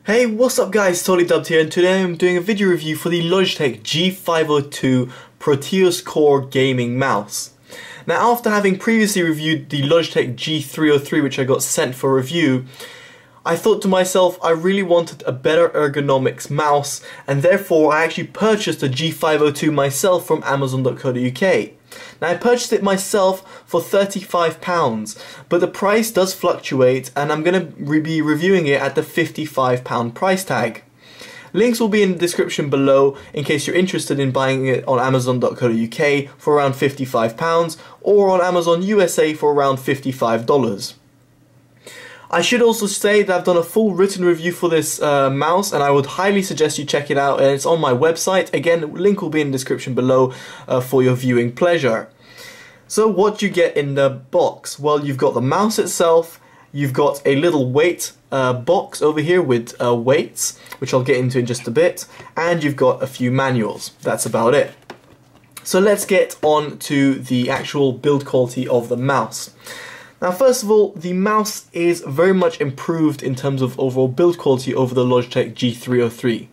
Hey, what's up guys, TotallyDubbed here, and today I'm doing a video review for the Logitech G502 Proteus Core Gaming Mouse. Now, after having previously reviewed the Logitech G303, which I got sent for review, I thought to myself I really wanted a better ergonomics mouse, and therefore I actually purchased a G502 myself from Amazon.co.uk. Now, I purchased it myself for £35, but the price does fluctuate, and I'm going to be reviewing it at the £55 price tag. Links will be in the description below in case you're interested in buying it on Amazon.co.uk for around £55 or on Amazon USA for around $55. I should also say that I've done a full written review for this mouse, and I would highly suggest you check it out, and it's on my website. Again, link will be in the description below for your viewing pleasure. So what do you get in the box? Well, you've got the mouse itself, you've got a little weight box over here with weights, which I'll get into in just a bit, and you've got a few manuals. That's about it. So let's get on to the actual build quality of the mouse. Now, first of all, the mouse is very much improved in terms of overall build quality over the Logitech G303.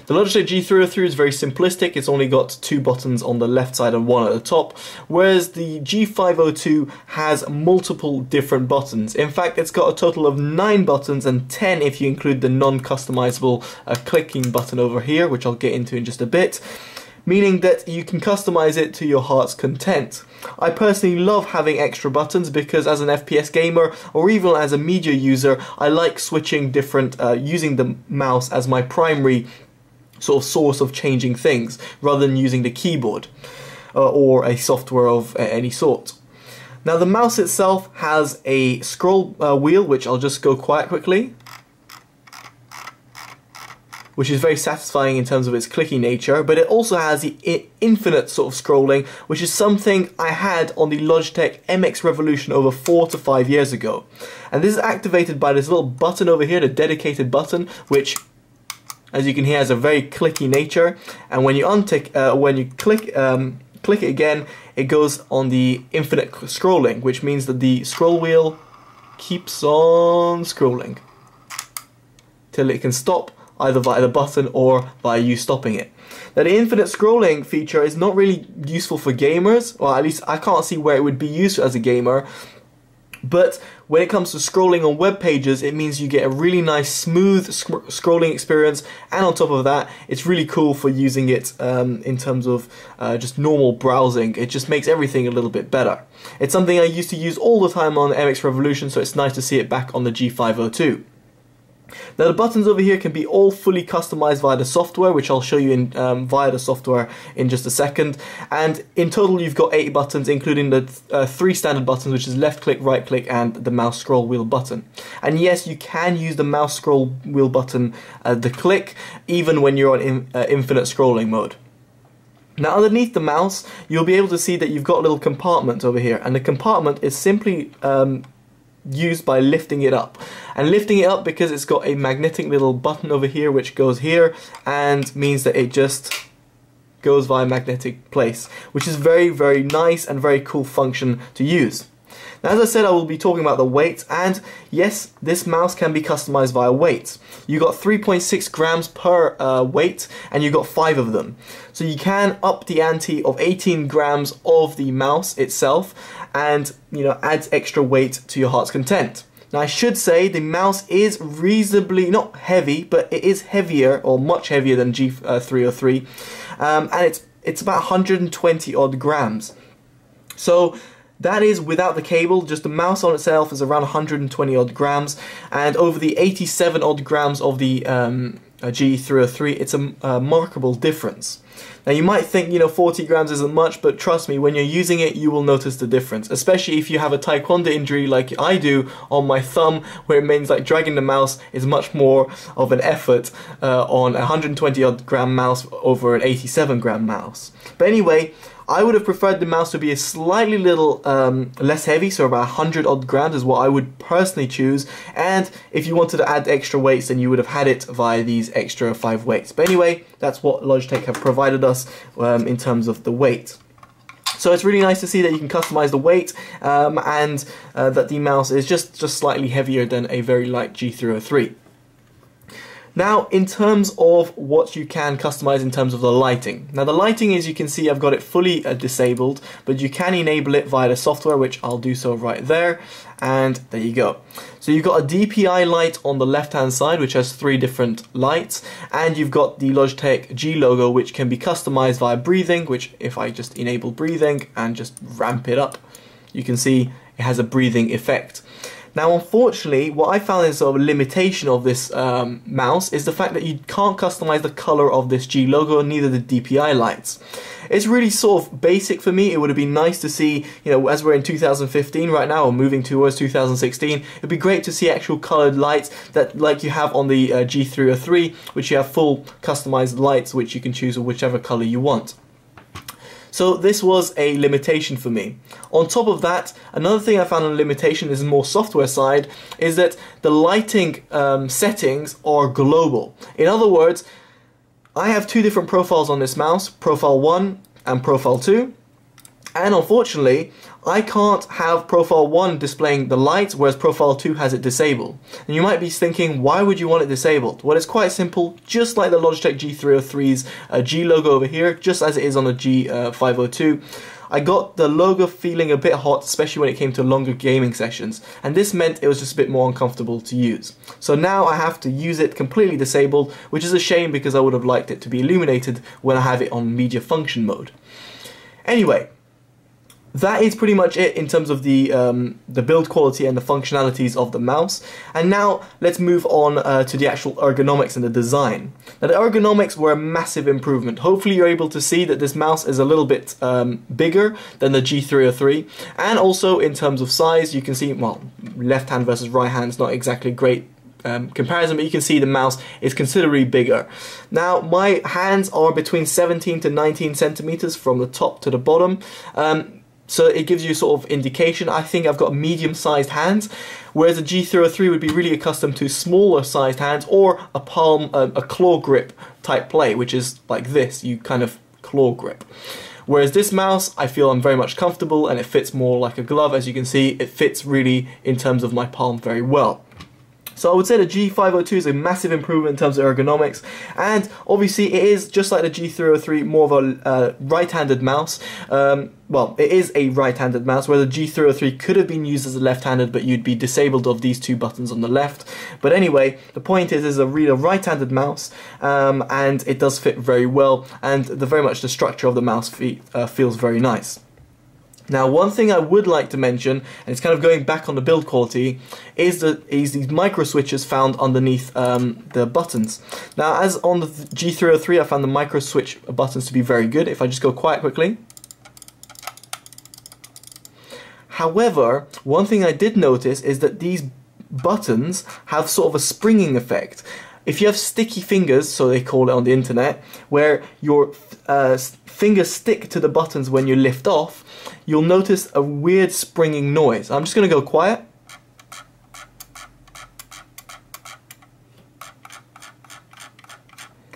The Logitech G303 is very simplistic. It's only got two buttons on the left side and one at the top, whereas the G502 has multiple different buttons. In fact, it's got a total of 9 buttons and 10 if you include the non-customizable clicking button over here, which I'll get into in just a bit, meaning that you can customize it to your heart's content. I personally love having extra buttons because as an FPS gamer or even as a media user, I like switching different, using the mouse as my primary sort of source of changing things rather than using the keyboard or a software of any sort. Now, the mouse itself has a scroll wheel, which I'll just go quite quickly, which is very satisfying in terms of its clicky nature, but it also has the infinite sort of scrolling, which is something I had on the Logitech MX Revolution over 4 to 5 years ago. And this is activated by this little button over here, the dedicated button, which, as you can hear, has a very clicky nature. And when you click it again, it goes on the infinite scrolling, which means that the scroll wheel keeps on scrolling till it can stop, either via the button or via you stopping it. Now, the infinite scrolling feature is not really useful for gamers, or at least I can't see where it would be used as a gamer, but when it comes to scrolling on web pages, it means you get a really nice smooth scrolling experience, and on top of that, it's really cool for using it in terms of just normal browsing. It just makes everything a little bit better. It's something I used to use all the time on MX Revolution, so it's nice to see it back on the G502. Now, the buttons over here can be all fully customized via the software, which I'll show you in via the software in just a second. And in total, you've got 8 buttons, including the 3 standard buttons, which is left click, right click, and the mouse scroll wheel button. And yes, you can use the mouse scroll wheel button, the click, even when you're on infinite scrolling mode. Now, underneath the mouse, you'll be able to see that you've got a little compartment over here, and the compartment is simply used by lifting it up, and lifting it up because it's got a magnetic little button over here which goes here and means that it just goes via magnetic place, which is very, very nice and very cool function to use. Now, as I said, I will be talking about the weight, and yes, this mouse can be customized via weights. You got 3.6 grams per weight, and you got 5 of them. So you can up the ante of 18 grams of the mouse itself, and add extra weight to your heart's content. Now, I should say the mouse is reasonably, not heavy, but it is heavier, or much heavier than G303, and it's about 120 odd grams. So that is without the cable. Just the mouse on itself is around 120 odd grams, and over the 87 odd grams of the G303, it's a remarkable difference. Now, you might think 40 grams isn't much, but trust me, when you're using it, you will notice the difference, especially if you have a taekwondo injury like I do on my thumb, where it means like dragging the mouse is much more of an effort on a 120 odd gram mouse over an 87 gram mouse. But anyway, I would have preferred the mouse to be a slightly little less heavy, so about 100 odd grams is what I would personally choose, and if you wanted to add extra weights, then you would have had it via these extra 5 weights. But anyway, that's what Logitech have provided us in terms of the weight. So it's really nice to see that you can customize the weight and that the mouse is just slightly heavier than a very light G303. Now, in terms of what you can customize in terms of the lighting. Now, the lighting, as you can see, I've got it fully disabled, but you can enable it via the software, which I'll do so right there. And there you go. So you've got a DPI light on the left-hand side, which has 3 different lights, and you've got the Logitech G logo, which can be customized via breathing, which if I just enable breathing and just ramp it up, you can see it has a breathing effect. Now, unfortunately, what I found is sort of a limitation of this mouse is the fact that you can't customize the color of this G logo, neither the DPI lights. It's really sort of basic for me. It would have been nice to see, you know, as we're in 2015 right now, or moving towards 2016, it'd be great to see actual colored lights that, like you have on the G303, which you have full customized lights, which you can choose whichever color you want. So this was a limitation for me. On top of that, another thing I found a limitation is more software side, is that the lighting settings are global. In other words, I have 2 different profiles on this mouse, Profile 1 and Profile 2, and unfortunately, I can't have Profile 1 displaying the lights, whereas Profile 2 has it disabled. And you might be thinking, why would you want it disabled? Well, it's quite simple, just like the Logitech G303's G logo over here, just as it is on the G502. I got the logo feeling a bit hot, especially when it came to longer gaming sessions, and this meant it was just a bit more uncomfortable to use. So now I have to use it completely disabled, which is a shame because I would have liked it to be illuminated when I have it on media function mode. Anyway, that is pretty much it in terms of the build quality and the functionalities of the mouse. And now let's move on to the actual ergonomics and the design. Now, the ergonomics were a massive improvement. Hopefully you're able to see that this mouse is a little bit bigger than the G303, and also in terms of size you can see, well, left hand versus right hand is not exactly great comparison, but you can see the mouse is considerably bigger. Now, my hands are between 17 to 19 centimeters from the top to the bottom. So it gives you sort of indication. I think I've got medium-sized hands, whereas the G303 would be really accustomed to smaller-sized hands or a palm, a claw grip type play, which is like this. You kind of claw grip. Whereas this mouse, I feel I'm very much comfortable and it fits more like a glove. As you can see, it fits really in terms of my palm very well. So I would say the G502 is a massive improvement in terms of ergonomics, and obviously it is, just like the G303, more of a right-handed mouse. Well, it is a right-handed mouse, where the G303 could have been used as a left-handed, but you'd be disabled of these 2 buttons on the left. But anyway, the point is, it's a real right-handed mouse, and it does fit very well, and very much the structure of the mouse feels very nice. Now, one thing I would like to mention, and it's kind of going back on the build quality, is these micro switches found underneath the buttons. Now, as on the G303, I found the micro switch buttons to be very good. If I just go quiet quickly. However, one thing I did notice is that these buttons have sort of a springing effect. If you have sticky fingers, so they call it on the internet, where your fingers stick to the buttons when you lift off, you'll notice a weird springing noise. I'm just going to go quiet.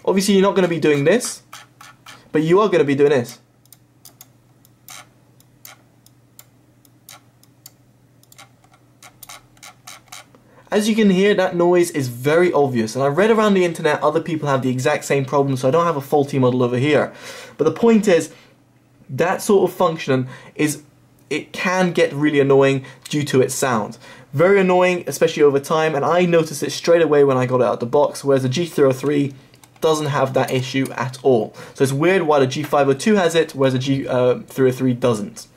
Obviously you're not going to be doing this, but you are going to be doing this. As you can hear, that noise is very obvious, and I read around the internet other people have the exact same problem, so I don't have a faulty model over here. But the point is, that sort of function it can get really annoying due to its sound. Very annoying, especially over time, and I noticed it straight away when I got it out of the box, whereas the G303 doesn't have that issue at all. So it's weird why the G502 has it, whereas the G303 doesn't.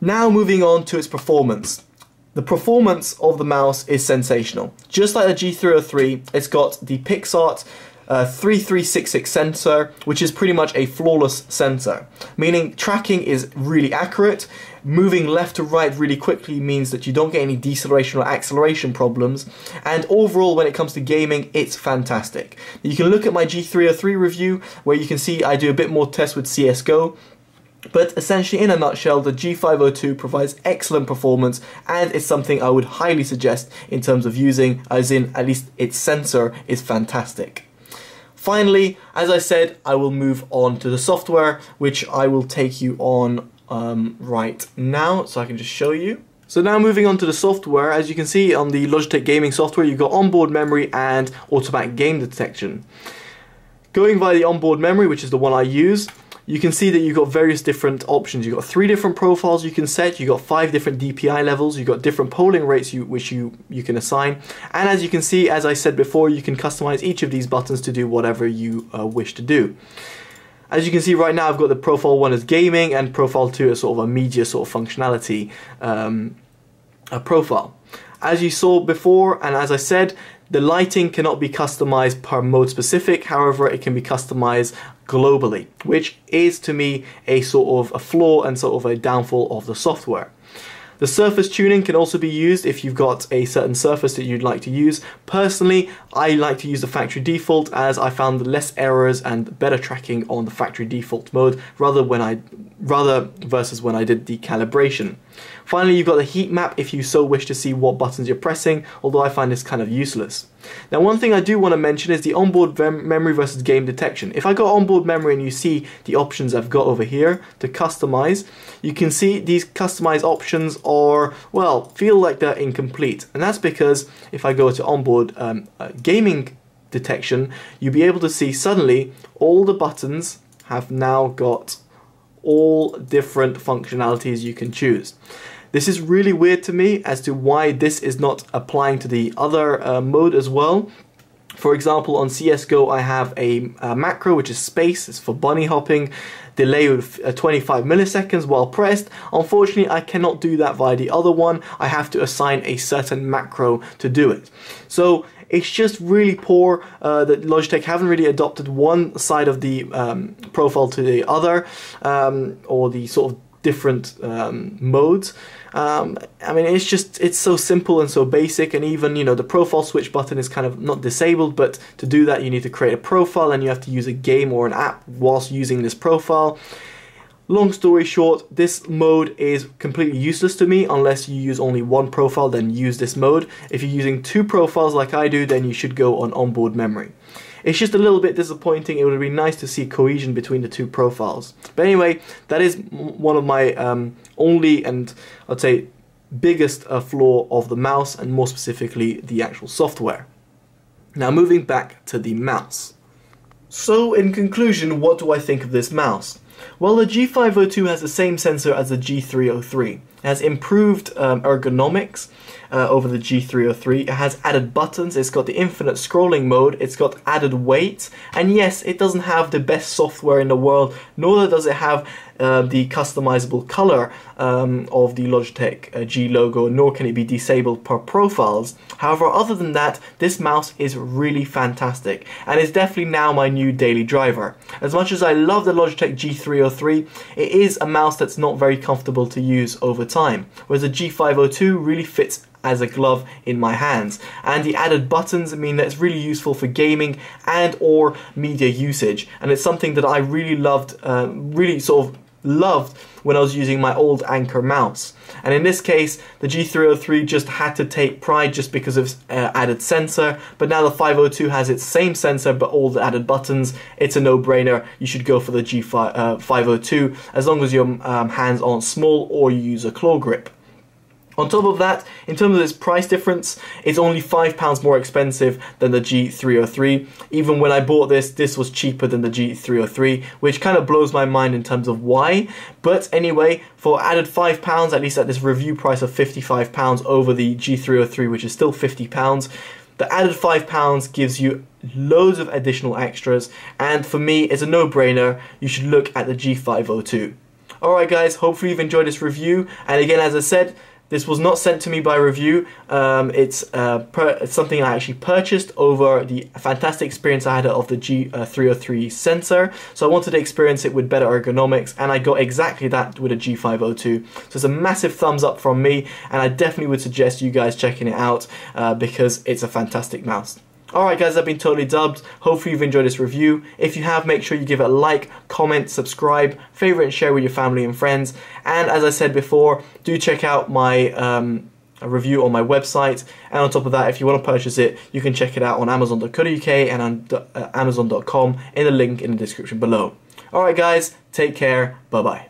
Now moving on to its performance. The performance of the mouse is sensational. Just like the G303, it's got the PixArt 3366 sensor, which is pretty much a flawless sensor, meaning tracking is really accurate. Moving left to right really quickly means that you don't get any deceleration or acceleration problems, and overall when it comes to gaming, it's fantastic. You can look at my G303 review where you can see I do a bit more tests with CSGO. But essentially, in a nutshell, the G502 provides excellent performance, and it's something I would highly suggest in terms of using, as in at least its sensor is fantastic. Finally, as I said, I will move on to the software, which I will take you on right now, so I can just show you. So now moving on to the software, as you can see on the Logitech gaming software, you've got onboard memory and automatic game detection. Going via the onboard memory, which is the one I use, you can see that you've got various different options. You've got 3 different profiles you can set, you've got 5 different DPI levels, you've got different polling rates which you can assign, and as you can see, as I said before, you can customize each of these buttons to do whatever you wish to do. As you can see right now, I've got the profile 1 as gaming and profile 2 as sort of a media sort of functionality profile. As you saw before, and as I said, the lighting cannot be customized per mode specific, however it can be customized globally, which is to me a sort of a flaw and sort of a downfall of the software. The surface tuning can also be used if you've got a certain surface that you'd like to use. Personally, I like to use the factory default as I found less errors and better tracking on the factory default mode rather versus when I did the calibration. Finally, you've got the heat map if you so wish to see what buttons you're pressing, although I find this kind of useless. Now, one thing I do want to mention is the onboard memory versus game detection. If I go onboard memory and you see the options I've got over here to customize, you can see these customized options are, well, feel like they're incomplete. And that's because if I go to onboard gaming detection, you'll be able to see suddenly all the buttons have now got all different functionalities you can choose. This is really weird to me as to why this is not applying to the other mode as well. For example, on CSGO I have a macro which is space, it's for bunny hopping, delay of 25 milliseconds while pressed. Unfortunately, I cannot do that via the other one. I have to assign a certain macro to do it. So it's just really poor that Logitech haven't really adopted one side of the profile to the other, or the sort of different modes. I mean, it's so simple and so basic, and even, you know, the profile switch button is kind of not disabled, but to do that you need to create a profile and you have to use a game or an app whilst using this profile. Long story short, this mode is completely useless to me unless you use only one profile, then use this mode. If you're using 2 profiles like I do, then you should go on onboard memory. It's just a little bit disappointing. It would be nice to see cohesion between the 2 profiles. But anyway, that is one of my only and I'd say biggest flaw of the mouse, and more specifically the actual software. Now moving back to the mouse. So in conclusion, what do I think of this mouse? Well, the G502 has the same sensor as the G303. It has improved ergonomics over the G303. It has added buttons, it's got the infinite scrolling mode, it's got added weight, and yes, it doesn't have the best software in the world, nor does it have the customizable color of the Logitech G logo, nor can it be disabled per profiles. However, other than that, this mouse is really fantastic, and it's definitely now my new daily driver. As much as I love the Logitech G303, it is a mouse that's not very comfortable to use over time, whereas the G502 really fits as a glove in my hands, and the added buttons mean that it's really useful for gaming and or media usage, and it's something that I really loved, loved when I was using my old Anker mouse. And in this case, the G303 just had to take pride just because of added sensor, but now the 502 has its same sensor but all the added buttons. It's a no-brainer. You should go for the G502 as long as your hands aren't small or you use a claw grip. On top of that, in terms of its price difference, it's only £5 more expensive than the G303. Even when I bought this, this was cheaper than the G303, which kind of blows my mind in terms of why. But anyway, for added £5, at least at this review price of £55 over the G303, which is still £50, the added £5 gives you loads of additional extras, and for me, it's a no-brainer. You should look at the G502. Alright guys, hopefully you've enjoyed this review, and again, as I said, this was not sent to me by review. It's something I actually purchased over the fantastic experience I had of the G303 sensor. So I wanted to experience it with better ergonomics, and I got exactly that with a G502. So it's a massive thumbs up from me, and I definitely would suggest you guys checking it out because it's a fantastic mouse. Alright guys, I've been Totally Dubbed. Hopefully you've enjoyed this review. If you have, make sure you give it a like, comment, subscribe, favorite and share with your family and friends. And as I said before, do check out my review on my website. And on top of that, if you want to purchase it, you can check it out on Amazon.co.uk and on Amazon.com in the link in the description below. Alright guys, take care, bye bye.